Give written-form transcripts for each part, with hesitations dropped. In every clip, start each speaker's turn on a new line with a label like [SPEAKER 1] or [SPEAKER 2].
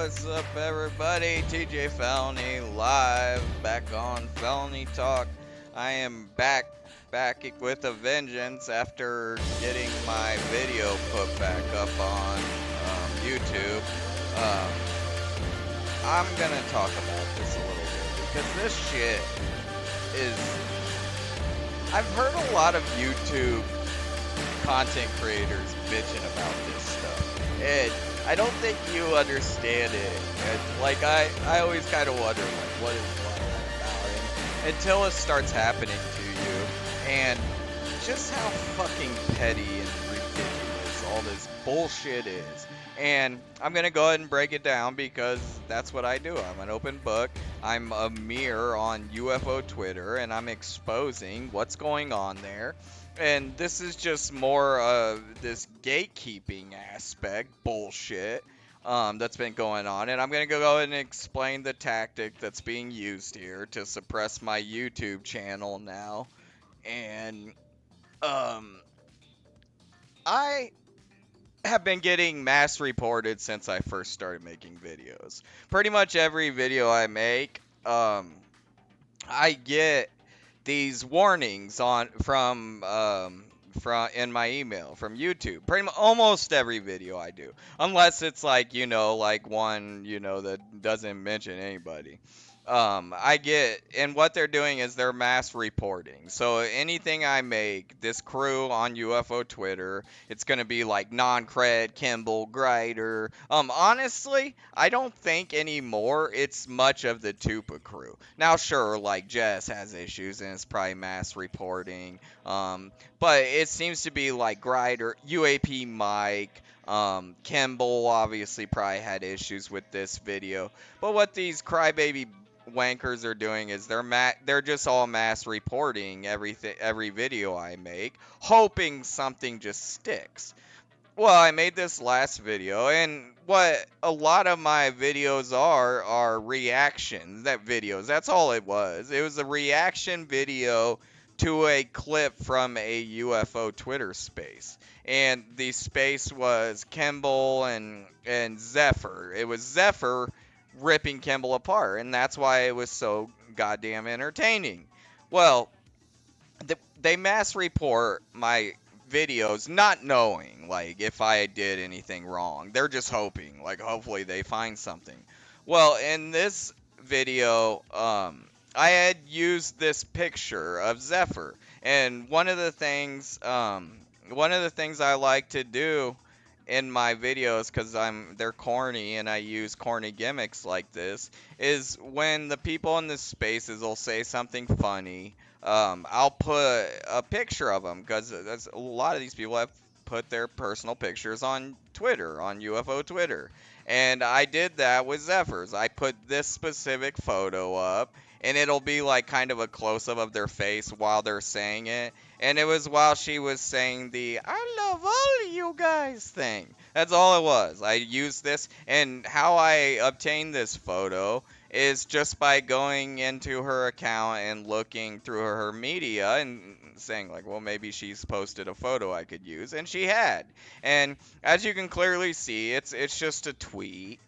[SPEAKER 1] what's up, everybody? TJ Felony live back on Felony Talk. I am back with a vengeance after getting my video put back up on YouTube. Um, I'm gonna talk about this a little bit because this shit is. I've heard a lot of YouTube content creators bitching about this stuff. And I don't think you understand it. And like I always kind of wonder like what is all that about? And until it starts happening to you, and just how fucking petty and ridiculous all this bullshit is. And I'm gonna go ahead and break it down because that's what I do. I'm an open book. I'm a mirror on UFO Twitter, and I'm exposing what's going on there. And this is just more of this gatekeeping aspect bullshit that's been going on. And I'm going to go ahead and explain the tactic that's being used here to suppress my YouTube channel now. And um, I have been getting mass reported since I first started making videos. Pretty much every video I make, I get these warnings on from in my email from YouTube. Pretty much almost every video I do, unless it's like like one that doesn't mention anybody. I get, and what they're doing is they're mass reporting. So anything I make, this crew on UFO Twitter, it's gonna be like non-cred, Kimball, Grider. Honestly, I don't think anymore it's much of the Tupa crew. Now, sure, like Jess has issues and it's probably mass reporting. But it seems to be like Grider, UAP Mike. Kimball obviously probably had issues with this video, but what these crybaby wankers are doing is they're just all mass reporting every video I make, hoping something just sticks. Well, I made this last video, and what a lot of my videos are reactions. That's all it was. It was a reaction video to a clip from a UFO Twitter space. And the space was Kimball and Zephyr. It was Zephyr ripping Kimball apart, and that's why it was so goddamn entertaining. Well, they mass report my videos not knowing like if I did anything wrong. They're just hoping, like hopefully they find something. Well, in this video, I had used this picture of Zephyr, and one of the things I like to do in my videos, because they're corny and I use corny gimmicks like this, is when the people in the spaces will say something funny, I'll put a picture of them, because a lot of these people have put their personal pictures on Twitter, on UFO Twitter. And I did that with Zephyrs. I put this specific photo up, and it'll be like kind of a close up of their face while they're saying it. And it was while she was saying the "I love all of you guys" thing. That's all it was. I used this, and how I obtained this photo is just by going into her account and looking through her media and saying like, well, maybe she's posted a photo I could use, and she had. And as you can clearly see, it's just a tweet.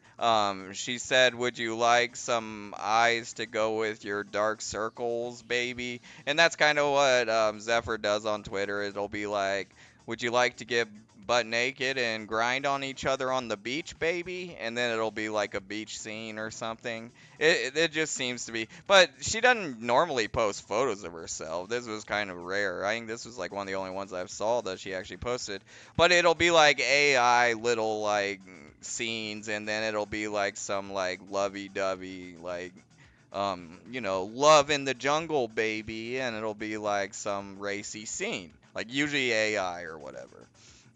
[SPEAKER 1] She said, "Would you like some eyes to go with your dark circles, baby?" And that's kind of what Zephyr does on Twitter. It'll be like, "Would you like to get butt naked and grind on each other on the beach, baby?" And then it'll be like a beach scene or something. It just seems to be. But she doesn't normally post photos of herself. This was kind of rare. I think this was like one of the only ones I've saw that she actually posted. But it'll be like AI little like scenes, and then it'll be like some like lovey-dovey like love in the jungle, baby, and it'll be like some racy scene, like usually AI or whatever.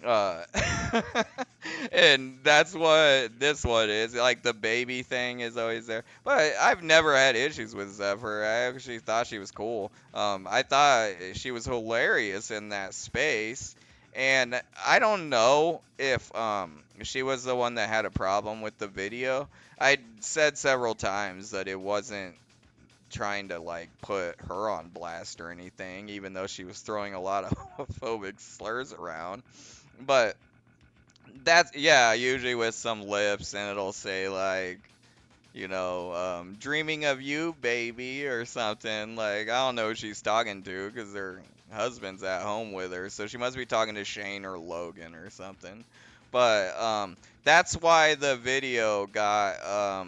[SPEAKER 1] Uh, and that's what this one is. Like the baby thing is always there. But I've never had issues with Zephyr. I actually thought she was cool. I thought she was hilarious in that space. And I don't know if she was the one that had a problem with the video. I said several times that it wasn't trying to like put her on blast or anything, even though she was throwing a lot of homophobic slurs around. But That's, yeah, usually with some lips, and it'll say like, dreaming of you, baby, or something. Like, I don't know who she's talking to because her husband's at home with her, so she must be talking to Shane or Logan or something. But that's why the video got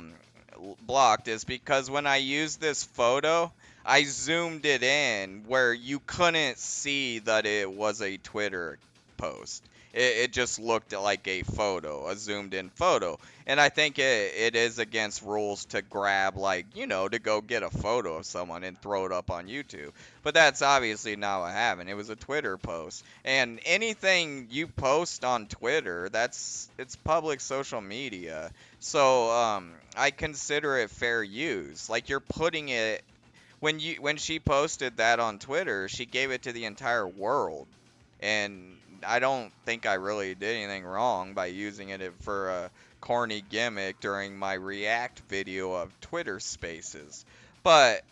[SPEAKER 1] blocked, is because when I used this photo, I zoomed it in where you couldn't see that it was a Twitter post. It just looked like a photo, a zoomed in photo. And I think it is against rules to grab, like, to go get a photo of someone and throw it up on YouTube. But that's obviously not what happened. It was a Twitter post. And anything you post on Twitter, it's public social media. So I consider it fair use. Like, you're putting it, when she posted that on Twitter, she gave it to the entire world. And I don't think I really did anything wrong by using it for a corny gimmick during my React video of Twitter Spaces. But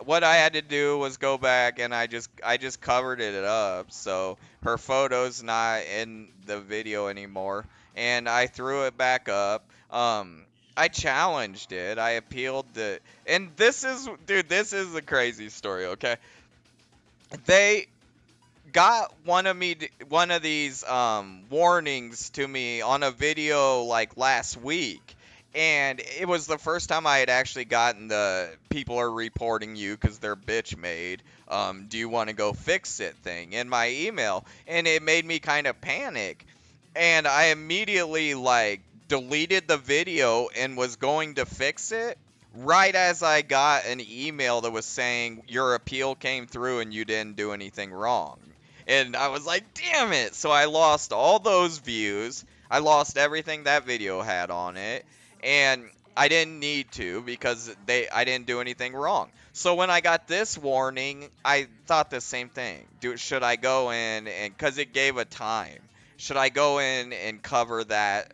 [SPEAKER 1] what I had to do was go back, and I just covered it up, so her photo's not in the video anymore, and I threw it back up. I challenged it. I appealed the, and this is, dude, this is a crazy story. Okay, they got one of these warnings to me on a video like last week, and it was the first time I had actually gotten the people are reporting you because they're bitch made, do you want to go fix it thing in my email, and it made me kind of panic, and I immediately like deleted the video and was going to fix it right as I got an email that was saying your appeal came through and you didn't do anything wrong. And I was like, damn it. So I lost all those views. I lost everything that video had on it. And I didn't need to because I didn't do anything wrong. So when I got this warning, I thought the same thing. Should I go in and, cuz it gave a time. Should I go in and cover that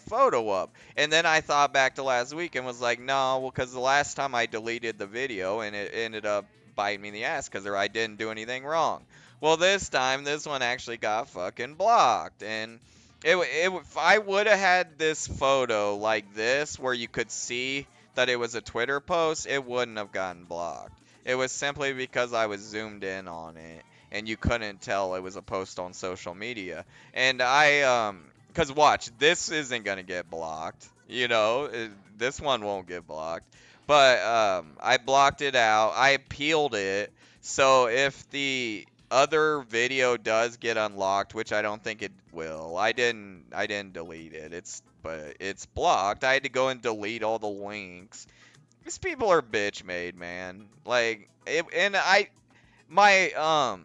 [SPEAKER 1] photo up? And then I thought back to last week and was like, no, well, because the last time I deleted the video and it ended up biting me in the ass because I didn't do anything wrong. Well, this time, this one actually got fucking blocked. And if I would have had this photo like this, where you could see that it was a Twitter post, it wouldn't have gotten blocked. It was simply because I was zoomed in on it, and you couldn't tell it was a post on social media. And cause watch, this isn't gonna get blocked. This one won't get blocked. But I blocked it out. I appealed it. So if the other video does get unlocked, which I don't think it will. I didn't delete it. But it's blocked. I had to go and delete all the links. These people are bitch made, man. Like and my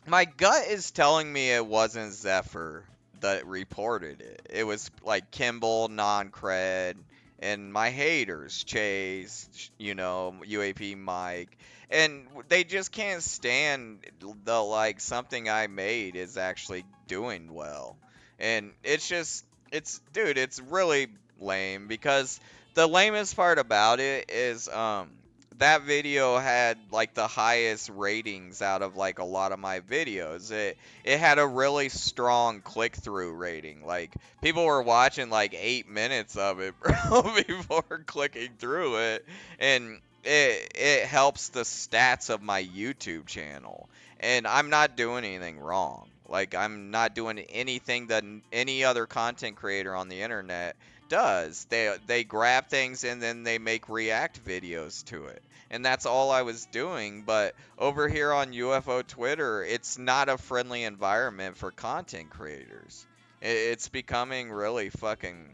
[SPEAKER 1] my gut is telling me it wasn't Zephyr that reported it. It was like Kimball, non-cred, and my haters, Chase, UAP Mike. And they just can't stand the, like, something I made is actually doing well. And dude, it's really lame because the lamest part about it is that video had like the highest ratings out of like a lot of my videos. It had a really strong click through rating. Like, people were watching like 8 minutes of it, bro, before clicking through it, and it helps the stats of my YouTube channel. And I'm not doing anything wrong. Like, I'm not doing anything that any other content creator on the internet does. They grab things and then they make react videos to it. And that's all I was doing. But over here on UFO Twitter, it's not a friendly environment for content creators. It's becoming really fucking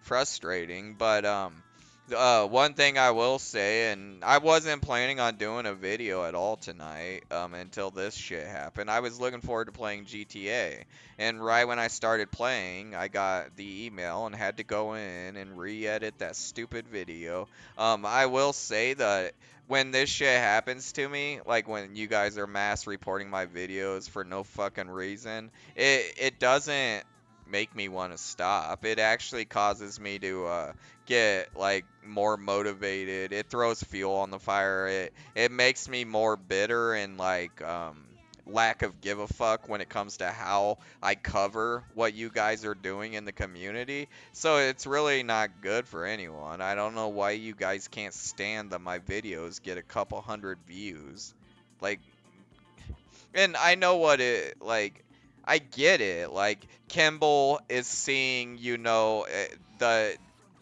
[SPEAKER 1] frustrating. But one thing I will say, and I wasn't planning on doing a video at all tonight, until this shit happened. I was looking forward to playing GTA, and right when I started playing, I got the email and had to go in and re-edit that stupid video. I will say that when this shit happens to me, like when you guys are mass reporting my videos for no fucking reason, it doesn't make me want to stop. It actually causes me to get like more motivated. It throws fuel on the fire. It makes me more bitter and like lack of give a fuck when it comes to how I cover what you guys are doing in the community. So it's really not good for anyone. I don't know why you guys can't stand that my videos get a couple hundred views. Like, and I know what it, like, I get it. Like, Kimball is seeing, the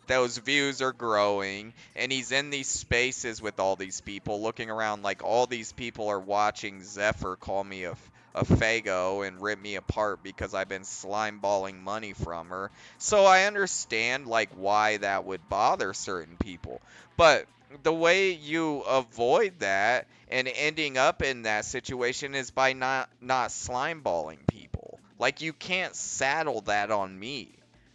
[SPEAKER 1] those views are growing, and he's in these spaces with all these people, looking around like all these people are watching Zephyr call me a fago and rip me apart because I've been slime balling money from her. So I understand, like, why that would bother certain people. But the way you avoid that and ending up in that situation is by not slime balling people. Like, you can't saddle that on me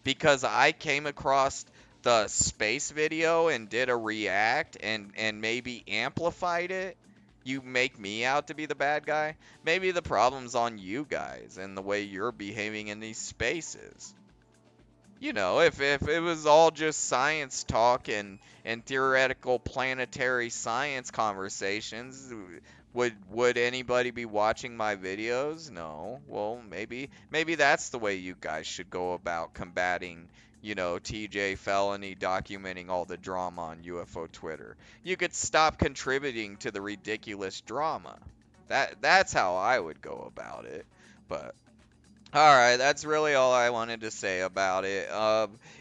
[SPEAKER 1] because I came across the space video and did a react and maybe amplified it. You make me out to be the bad guy. Maybe the problem's on you guys and the way you're behaving in these spaces. If it was all just science talk and theoretical planetary science conversations, would anybody be watching my videos? No. Well, maybe that's the way you guys should go about combating, TJ Felony documenting all the drama on UFO Twitter. You could stop contributing to the ridiculous drama. That's how I would go about it. But alright, that's really all I wanted to say about it.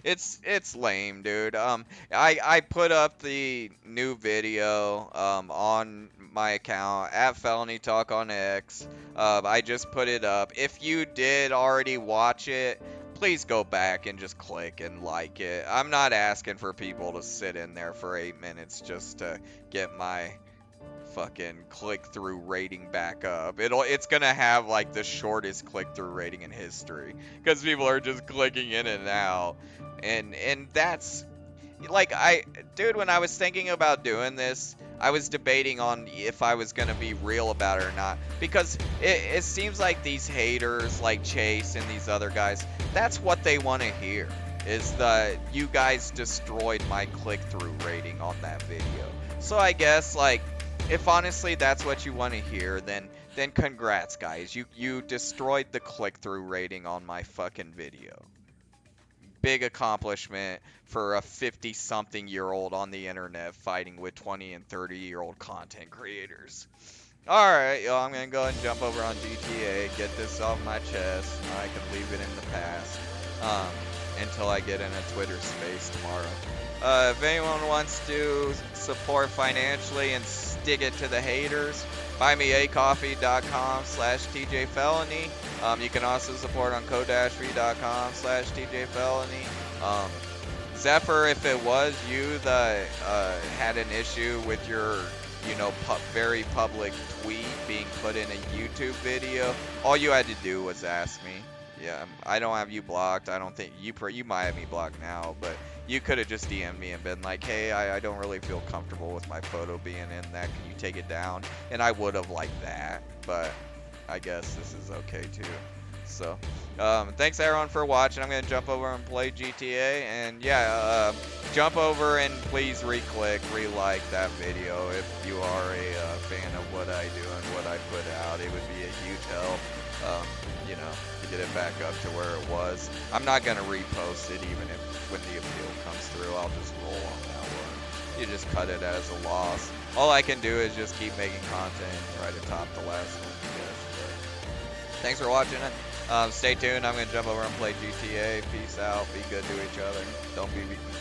[SPEAKER 1] It's lame, dude. I put up the new video on my account at Felony Talk on X. I just put it up. If you did already watch it, please go back and just click and like it. I'm not asking for people to sit in there for 8 minutes just to get my fucking click-through rating back up. It's gonna have like the shortest click-through rating in history because people are just clicking in and out, and that's like dude, when I was thinking about doing this, I was debating on if I was gonna be real about it or not, because it seems like these haters like Chase and these other guys, that's what they want to hear, is that you guys destroyed my click-through rating on that video. So I guess, like, if honestly that's what you want to hear, then congrats, guys. You destroyed the click-through rating on my fucking video. Big accomplishment for a 50-something-year-old on the internet fighting with 20 and 30-year-old content creators. Alright, yo, I'm gonna go ahead and jump over on GTA, get this off my chest. I can leave it in the past until I get in a Twitter space tomorrow. If anyone wants to support financially and stick it to the haters, buymeacoffee.com/TJFelony. You can also support on ko-fi.com/TJFelony. Zephyr, if it was you that had an issue with your, very public tweet being put in a YouTube video, all you had to do was ask me. Yeah, I don't have you blocked. I don't think you might have me blocked now, but you could have just DM'd me and been like, hey, I don't really feel comfortable with my photo being in that. Can you take it down? And I would have liked that, but I guess this is okay too. So, thanks everyone for watching. I'm going to jump over and play GTA, and yeah, jump over and please re-like that video if you are a fan of what I do and what I put out. It would be a huge help, to get it back up to where it was. I'm not going to repost it even if when the appeal comes through. I'll just roll on that one. You just cut it as a loss. All I can do is just keep making content and try to top the last one, I guess. But thanks for watching it. Stay tuned. I'm going to jump over and play GTA. Peace out. Be good to each other. Don't be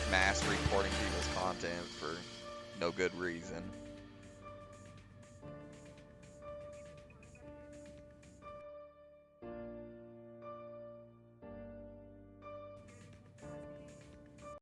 [SPEAKER 1] mass reporting people's content for no good reason.